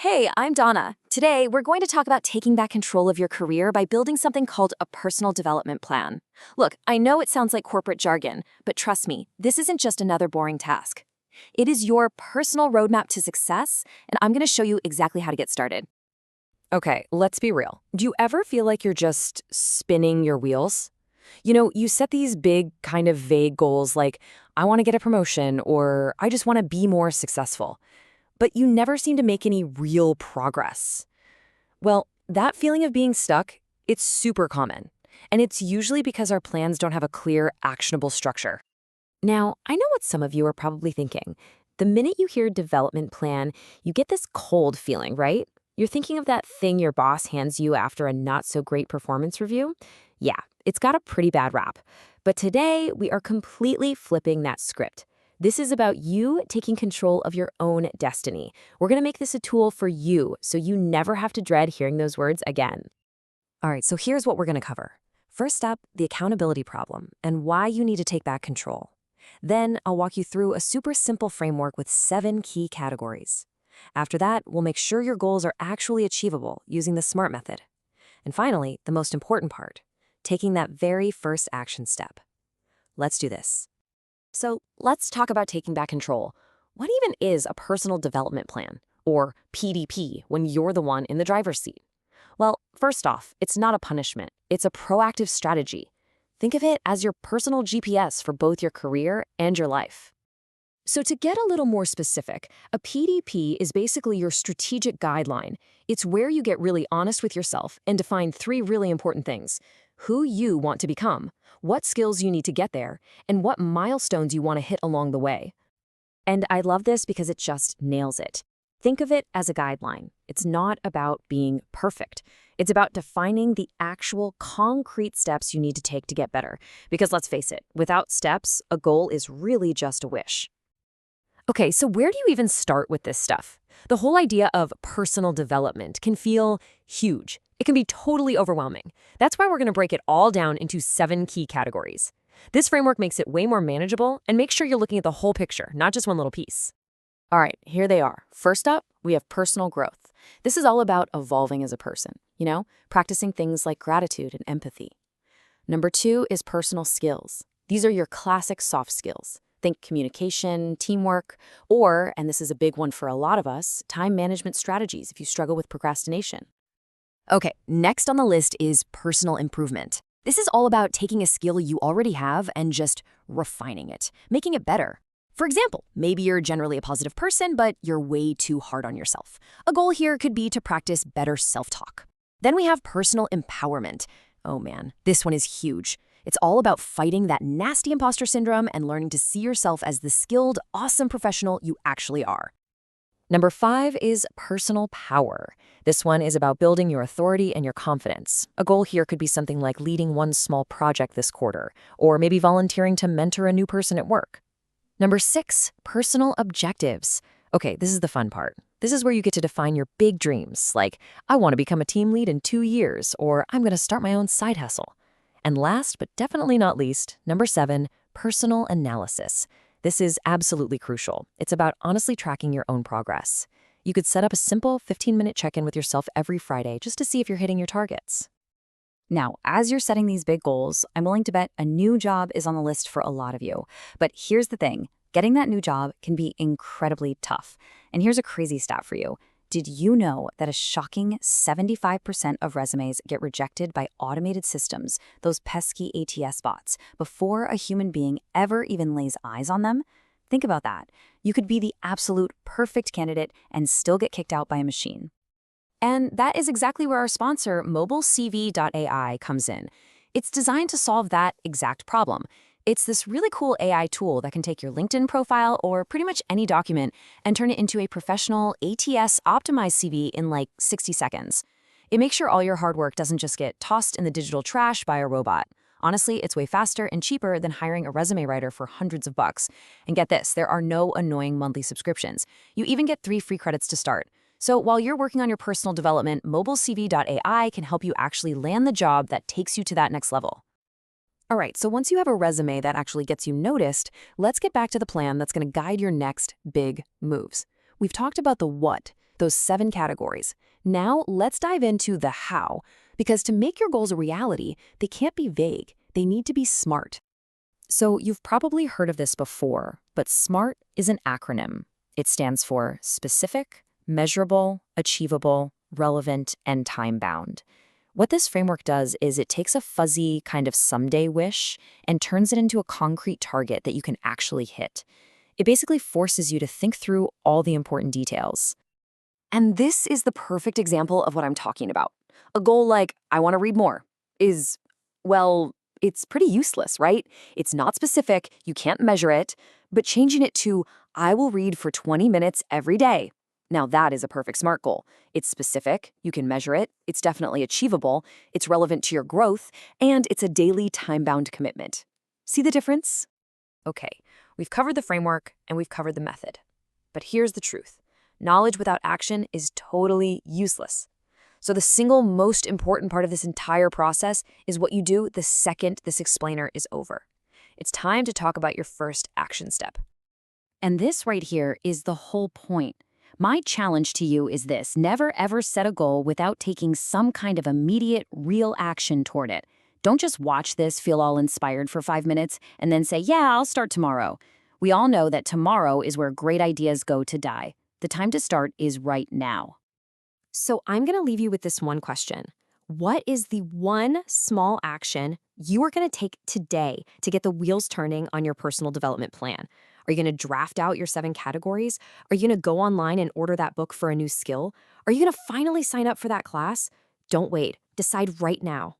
Hey, I'm Donna. Today, we're going to talk about taking back control of your career by building something called a personal development plan. Look, I know it sounds like corporate jargon, but trust me, this isn't just another boring task. It is your personal roadmap to success, and I'm going to show you exactly how to get started. Okay, let's be real. Do you ever feel like you're just spinning your wheels? You set these big, kind of vague goals like, I want to get a promotion or I just want to be more successful, but you never seem to make any real progress. Well, that feeling of being stuck, it's super common. And it's usually because our plans don't have a clear, actionable structure. Now, I know what some of you are probably thinking. The minute you hear development plan, you get this cold feeling, right? You're thinking of that thing your boss hands you after a not-so-great performance review? Yeah, it's got a pretty bad rap. But today, we are completely flipping that script. This is about you taking control of your own destiny. We're going to make this a tool for you so you never have to dread hearing those words again. All right, so here's what we're going to cover. First up, the accountability problem and why you need to take back control. Then I'll walk you through a super simple framework with 7 key categories. After that, we'll make sure your goals are actually achievable using the SMART method. And finally, the most important part, taking that very first action step. Let's do this. So let's talk about taking back control. What even is a personal development plan, or PDP, when you're the one in the driver's seat? Well, first off, it's not a punishment. It's a proactive strategy. Think of it as your personal GPS for both your career and your life. So to get a little more specific, a PDP is basically your strategic guideline. It's where you get really honest with yourself and define 3 really important things: who you want to become, what skills you need to get there, and what milestones you want to hit along the way. And I love this because it just nails it. Think of it as a guideline. It's not about being perfect. It's about defining the actual concrete steps you need to take to get better. Because let's face it, without steps, a goal is really just a wish. Okay, so where do you even start with this stuff? The whole idea of personal development can feel huge. It can be totally overwhelming. That's why we're going to break it all down into 7 key categories. This framework makes it way more manageable and makes sure you're looking at the whole picture, not just one little piece. All right, here they are. First up, we have personal growth. This is all about evolving as a person, practicing things like gratitude and empathy. Number 2 is personal skills. These are your classic soft skills. Think communication, teamwork, or, and this is a big one for a lot of us, time management strategies if you struggle with procrastination. Okay, next on the list is personal improvement. This is all about taking a skill you already have and just refining it, making it better. For example, maybe you're generally a positive person, but you're way too hard on yourself. A goal here could be to practice better self-talk. Then we have personal empowerment. Oh man, this one is huge. It's all about fighting that nasty imposter syndrome and learning to see yourself as the skilled, awesome professional you actually are. Number 5 is personal power. This one is about building your authority and your confidence. A goal here could be something like leading one small project this quarter, or maybe volunteering to mentor a new person at work. Number 6, personal objectives. Okay, this is the fun part. This is where you get to define your big dreams, like, I want to become a team lead in 2 years, or I'm going to start my own side hustle. And last, but definitely not least, number 7, personal analysis. This is absolutely crucial. It's about honestly tracking your own progress. You could set up a simple 15-minute check-in with yourself every Friday just to see if you're hitting your targets. Now, as you're setting these big goals, I'm willing to bet a new job is on the list for a lot of you. But here's the thing. Getting that new job can be incredibly tough. And here's a crazy stat for you. Did you know that a shocking 75% of resumes get rejected by automated systems, those pesky ATS bots, before a human being ever even lays eyes on them? Think about that. You could be the absolute perfect candidate and still get kicked out by a machine. And that is exactly where our sponsor, mobilecv.ai, comes in. It's designed to solve that exact problem. It's this really cool AI tool that can take your LinkedIn profile or pretty much any document and turn it into a professional ATS-optimized CV in like 60 seconds. It makes sure all your hard work doesn't just get tossed in the digital trash by a robot. Honestly, it's way faster and cheaper than hiring a resume writer for hundreds of bucks. And get this, there are no annoying monthly subscriptions. You even get 3 free credits to start. So while you're working on your personal development, mobilecv.ai can help you actually land the job that takes you to that next level. All right, so once you have a resume that actually gets you noticed, let's get back to the plan that's going to guide your next big moves. We've talked about the what. those 7 categories. Now, let's dive into the how, because to make your goals a reality, they can't be vague. They need to be SMART. So you've probably heard of this before, but SMART is an acronym. It stands for specific, measurable, achievable, relevant, and time-bound. What this framework does is it takes a fuzzy kind of someday wish and turns it into a concrete target that you can actually hit. It basically forces you to think through all the important details. And this is the perfect example of what I'm talking about. A goal like, I want to read more, is, well, it's pretty useless, right? It's not specific, you can't measure it, but changing it to, I will read for 20 minutes every day. Now that is a perfect SMART goal. It's specific, you can measure it, it's definitely achievable, it's relevant to your growth, and it's a daily time-bound commitment. See the difference? Okay, we've covered the framework and we've covered the method. But here's the truth. Knowledge without action is totally useless. So the single most important part of this entire process is what you do the second this explainer is over. It's time to talk about your first action step. And this right here is the whole point. My challenge to you is this: never ever set a goal without taking some kind of immediate, real action toward it. Don't just watch this, feel all inspired for 5 minutes, and then say, yeah, I'll start tomorrow. We all know that tomorrow is where great ideas go to die. The time to start is right now. So I'm going to leave you with this one question. What is the one small action you are going to take today to get the wheels turning on your personal development plan? Are you going to draft out your 7 categories? Are you going to go online and order that book for a new skill? Are you going to finally sign up for that class? Don't wait. Decide right now.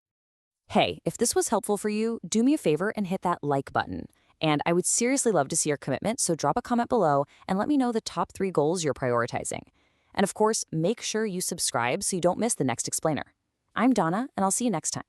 Hey, if this was helpful for you, do me a favor and hit that like button. And I would seriously love to see your commitment, so drop a comment below and let me know the top 3 goals you're prioritizing. And of course, make sure you subscribe so you don't miss the next explainer. I'm Donna, and I'll see you next time.